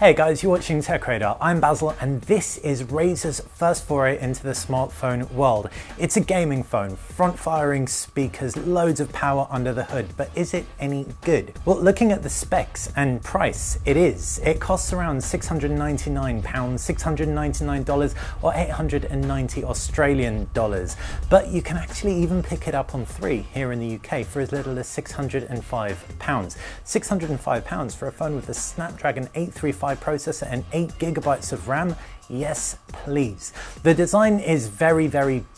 Hey guys, you're watching Tech Radar. I'm Basil and this is Razer's first foray into the smartphone world. It's a gaming phone, front-firing speakers, loads of power under the hood, but is it any good? Well, looking at the specs and price, it is. It costs around £699, $699 or 890 Australian dollars. But you can actually even pick it up on 3 here in the UK for as little as £605. £605 for a phone with a Snapdragon 835 processor and 8 GB of RAM? Yes, please. The design is very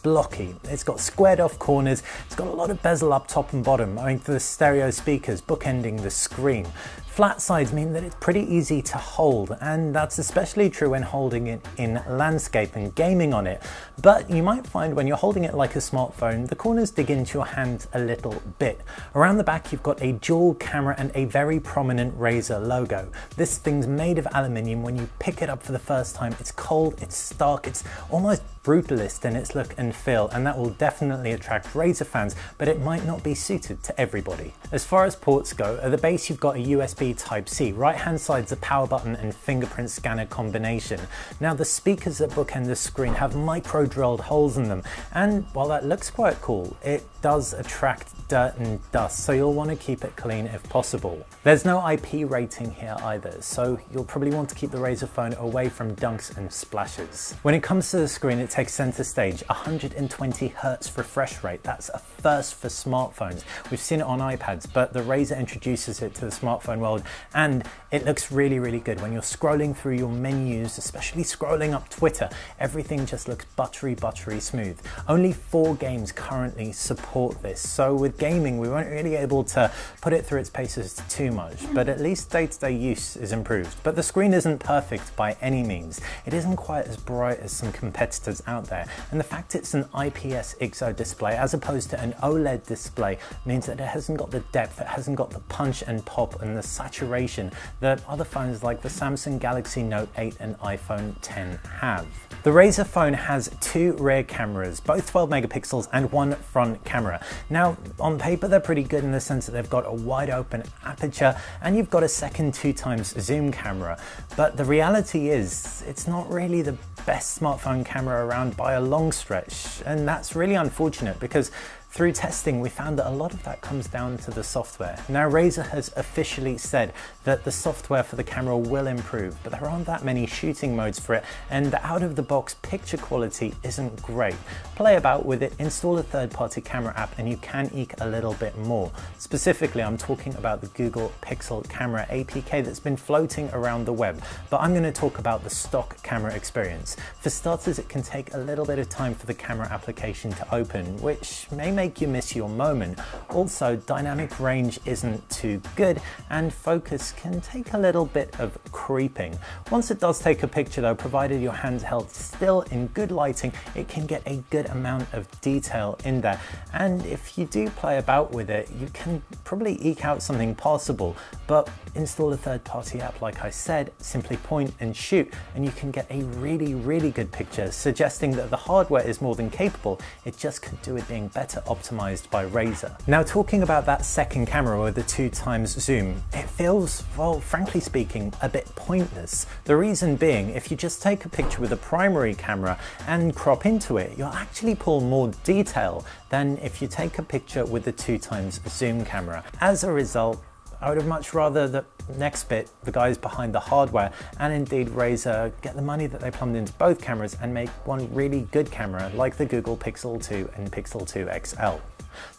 blocky. It's got squared off corners, it's got a lot of bezel up top and bottom, owing to the stereo speakers bookending the screen. Flat sides mean that it's pretty easy to hold, and that's especially true when holding it in landscape and gaming on it. But you might find when you're holding it like a smartphone, the corners dig into your hand a little bit. Around the back you've got a dual camera and a very prominent Razer logo. This thing's made of aluminium. When you pick it up for the first time, it's cold, it's stark, it's almost brutalist in its look and feel, and that will definitely attract Razer fans, but it might not be suited to everybody. As far as ports go, at the base you've got a USB Type-C, right hand side's a power button and fingerprint scanner combination. Now the speakers that bookend the screen have micro drilled holes in them, and while that looks quite cool, it does attract dirt and dust, so you'll want to keep it clean if possible. There's no IP rating here either, so you'll probably want to keep the Razer phone away from dunks and splashes. When it comes to the screen, it takes center stage, 120 Hz refresh rate. That's a first for smartphones. We've seen it on iPads, but the Razer introduces it to the smartphone world, and it looks really good. When you're scrolling through your menus, especially scrolling up Twitter, everything just looks buttery smooth. Only 4 games currently support this, so with gaming we weren't really able to put it through its paces too much, but at least day-to-day use is improved. But the screen isn't perfect by any means. It isn't quite as bright as some competitors out there, and the fact it's an IPS IXO display as opposed to an OLED display means that it hasn't got the depth, it hasn't got the punch and pop and the saturation that other phones like the Samsung Galaxy Note 8 and iPhone X have. The Razer phone has 2 rear cameras, both 12 megapixels and 1 front camera. Now on paper they're pretty good in the sense that they've got a wide open aperture and you've got a second 2x zoom camera, but the reality is it's not really the best smartphone camera around by a long stretch, and that's really unfortunate because through testing, we found that a lot of that comes down to the software. Now, Razer has officially said that the software for the camera will improve, but there aren't that many shooting modes for it, and the out-of-the-box picture quality isn't great. Play about with it, install a third-party camera app, and you can eke a little bit more. Specifically, I'm talking about the Google Pixel Camera APK that's been floating around the web, but I'm going to talk about the stock camera experience. For starters, it can take a little bit of time for the camera application to open, which may make you miss your moment. Also, dynamic range isn't too good and focus can take a little bit of creeping. Once it does take a picture though, provided your hand's held still in good lighting, it can get a good amount of detail in there, and if you do play about with it, you can probably eke out something passable. But install a third-party app like I said, simply point and shoot, and you can get a really good picture, suggesting that the hardware is more than capable, it just could do with being better optimized by Razer. Now, talking about that second camera with the 2x zoom, it feels, well, frankly speaking, a bit pointless. The reason being, if you just take a picture with a primary camera and crop into it, you'll actually pull more detail than if you take a picture with the 2x zoom camera. As a result, I would have much rather the next bit, the guys behind the hardware, and indeed Razer, get the money that they plumbed into both cameras and make one really good camera like the Google Pixel 2 and Pixel 2 XL.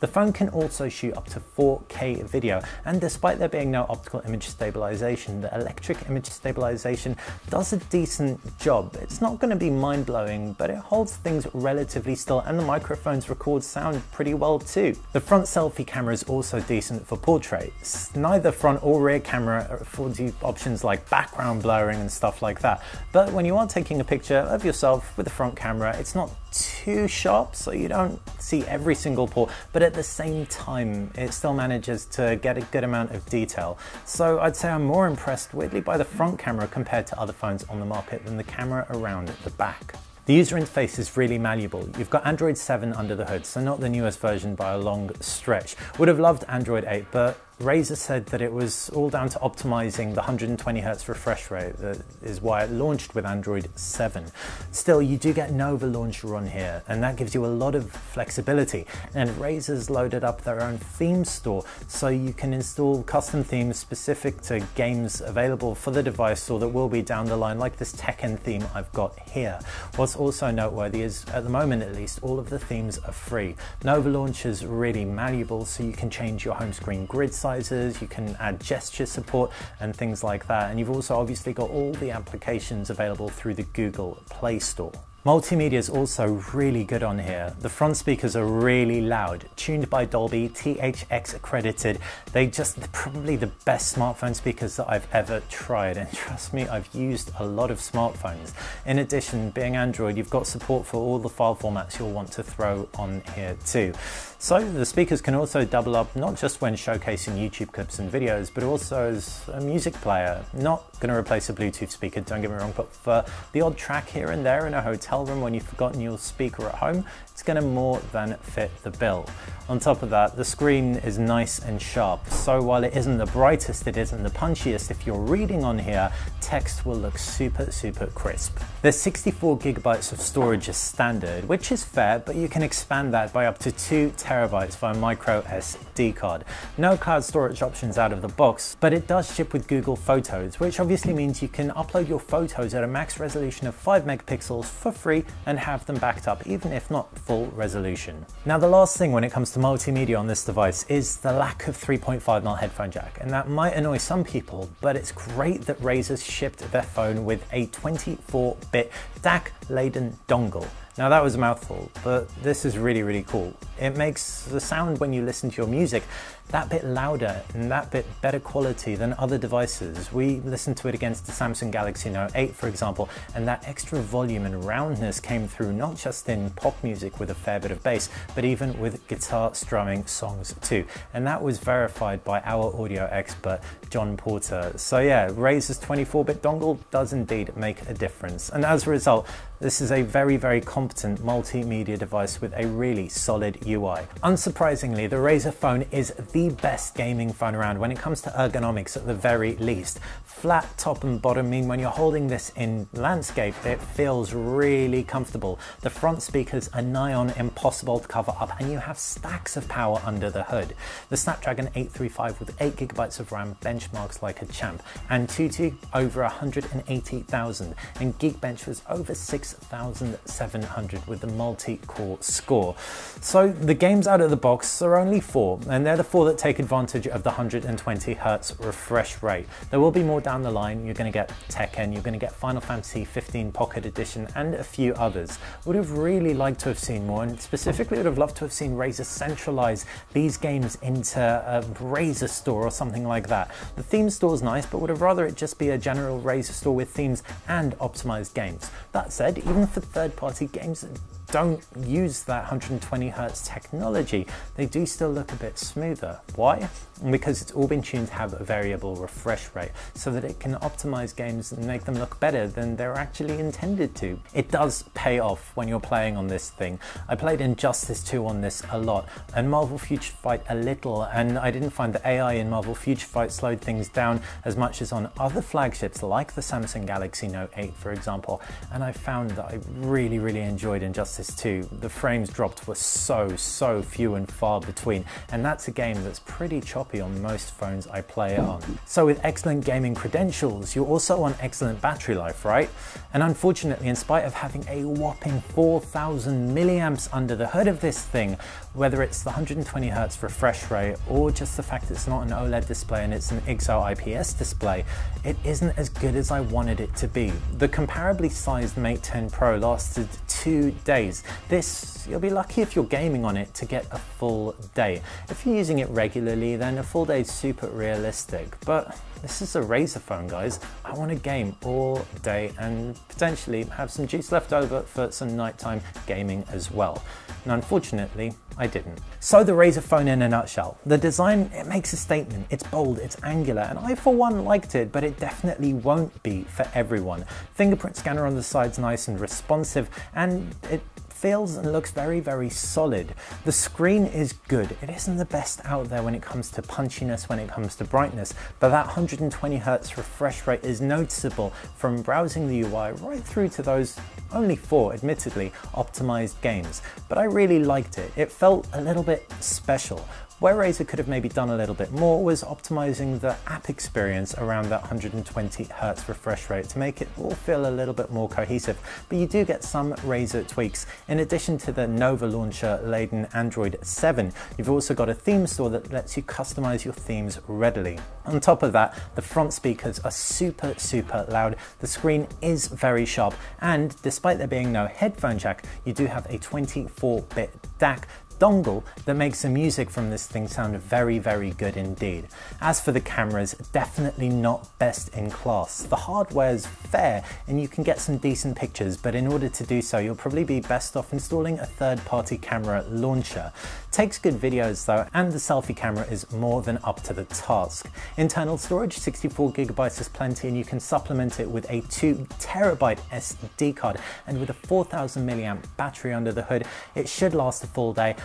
The phone can also shoot up to 4K video, and despite there being no optical image stabilization, the electric image stabilization does a decent job. It's not going to be mind-blowing, but it holds things relatively still, and the microphones record sound pretty well too. The front selfie camera is also decent for portraits. Neither front or rear camera affords you options like background blurring and stuff like that, but when you are taking a picture of yourself with the front camera, it's not too sharp, so you don't see every single pore, but at the same time it still manages to get a good amount of detail. So I'd say I'm more impressed weirdly by the front camera compared to other phones on the market than the camera around the back. The user interface is really malleable. You've got Android 7 under the hood, so not the newest version by a long stretch. Would have loved Android 8, but Razer said that it was all down to optimizing the 120 Hz refresh rate. That is why it launched with Android 7. Still, you do get Nova Launcher on here, and that gives you a lot of flexibility. And Razer's loaded up their own theme store, so you can install custom themes specific to games available for the device or that will be down the line, like this Tekken theme I've got here. What's also noteworthy is, at the moment at least, all of the themes are free. Nova Launcher's really malleable, so you can change your home screen grid sizes, you can add gesture support and things like that. And you've also obviously got all the applications available through the Google Play Store. Multimedia is also really good on here. The front speakers are really loud, tuned by Dolby, THX accredited. They're probably the best smartphone speakers that I've ever tried, and trust me, I've used a lot of smartphones. In addition, being Android, you've got support for all the file formats you'll want to throw on here too. So the speakers can also double up not just when showcasing YouTube clips and videos, but also as a music player. Not going to replace a Bluetooth speaker, don't get me wrong, but for the odd track here and there in a hotel room when you've forgotten your speaker at home, it's going to more than fit the bill. On top of that, the screen is nice and sharp, so while it isn't the brightest, it isn't the punchiest, if you're reading on here, text will look super crisp. There's 64 gigabytes of storage as standard, which is fair, but you can expand that by up to 2 terabytes via micro SD card. No cloud storage options out of the box, but it does ship with Google Photos, which obviously means you can upload your photos at a max resolution of 5 megapixels for free and have them backed up, even if not full resolution. Now, the last thing when it comes to multimedia on this device is the lack of 3.5mm headphone jack, and that might annoy some people, but it's great that Razer's shipped their phone with a 24-bit DAC-laden dongle. Now that was a mouthful, but this is really cool. It makes the sound when you listen to your music that bit louder and that bit better quality than other devices. We listened to it against the Samsung Galaxy Note 8, for example, and that extra volume and roundness came through not just in pop music with a fair bit of bass, but even with guitar strumming songs too. And that was verified by our audio expert, John Porter. So yeah, Razer's 24-bit dongle does indeed make a difference. And as a result, this is a very competent multimedia device with a really solid UI. Unsurprisingly, the Razer Phone is the best gaming phone around when it comes to ergonomics at the very least. Flat top and bottom mean when you're holding this in landscape, it feels really comfortable. The front speakers are nigh on impossible to cover up, and you have stacks of power under the hood. The Snapdragon 835 with 8GB of RAM benchmarks like a champ. Antutu over 180,000, and Geekbench was over 6,700 with the multi-core score. So the games out of the box are only 4, and they're the 4 that take advantage of the 120 Hz refresh rate. There will be more down the line. You're going to get Tekken, you're going to get Final Fantasy 15 Pocket Edition, and a few others. Would have really liked to have seen more, and specifically would have loved to have seen Razer centralize these games into a Razer store or something like that. The theme store is nice, but would have rather it just be a general Razer store with themes and optimized games. That said, even for third-party games that don't use that 120 Hz technology, they do still look a bit smoother. Why? Because it's all been tuned to have a variable refresh rate so that it can optimize games and make them look better than they're actually intended to. It does pay off when you're playing on this thing. I played Injustice 2 on this a lot, and Marvel Future Fight a little, and I didn't find the AI in Marvel Future Fight slowed things down as much as on other flagships like the Samsung Galaxy Note 8, for example, and I found that I really enjoyed Injustice 2. The frames dropped were so few and far between, and that's a game that's pretty choppy on most phones I play it on. So with excellent gaming credentials, you also want excellent battery life, right? And unfortunately, in spite of having a whopping 4,000 milliamps under the hood of this thing, whether it's the 120 Hz refresh rate or just the fact it's not an OLED display and it's an XL IPS display, it isn't as good as I wanted it to be. The comparably sized Mate 10 Pro lasted 2 days. This, you'll be lucky if you're gaming on it to get a full day. If you're using it regularly, then a full day is super realistic, but this is a Razer phone, guys. I want to game all day and potentially have some juice left over for some nighttime gaming as well. And unfortunately, I didn't. So the Razer Phone in a nutshell. The design, it makes a statement. It's bold, it's angular, and I for one liked it, but it definitely won't be for everyone. Fingerprint scanner on the side's nice and responsive, and it feels and looks very, very solid. The screen is good. It isn't the best out there when it comes to punchiness, when it comes to brightness, but that 120 Hz refresh rate is noticeable from browsing the UI right through to those only 4, admittedly, optimized games. But I really liked it. It felt a little bit special. Where Razer could have maybe done a little bit more was optimizing the app experience around that 120 Hz refresh rate to make it all feel a little bit more cohesive. But you do get some Razer tweaks. In addition to the Nova launcher laden Android 7, you've also got a theme store that lets you customize your themes readily. On top of that, the front speakers are super, super loud. The screen is very sharp, and despite there being no headphone jack, you do have a 24-bit DAC dongle that makes the music from this thing sound very, very good indeed. As for the cameras, definitely not best in class. The hardware's fair and you can get some decent pictures, but in order to do so, you'll probably be best off installing a third-party camera launcher. Takes good videos though, and the selfie camera is more than up to the task. Internal storage, 64 GB is plenty, and you can supplement it with a 2 TB SD card, and with a 4000 mAh battery under the hood, it should last a full day.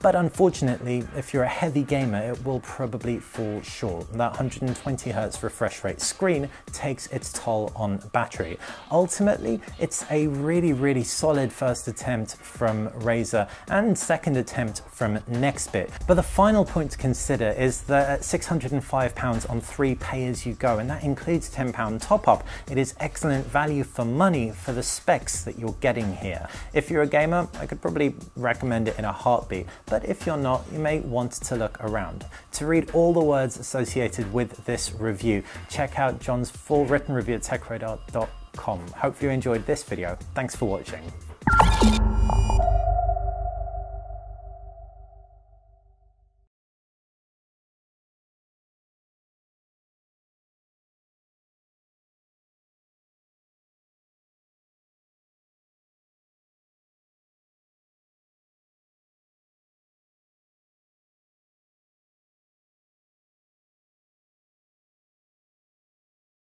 But unfortunately, if you're a heavy gamer, it will probably fall short. That 120 Hz refresh rate screen takes its toll on battery. Ultimately, it's a really, really solid first attempt from Razer and second attempt from Nextbit. But the final point to consider is that at £605 on 3 pay-as-you-go, and that includes £10 top-up, it is excellent value for money for the specs that you're getting here. If you're a gamer, I could probably recommend it in a heartbeat. But if you're not, you may want to look around. To read all the words associated with this review, check out John's full written review at techradar.com. Hope you enjoyed this video. Thanks for watching.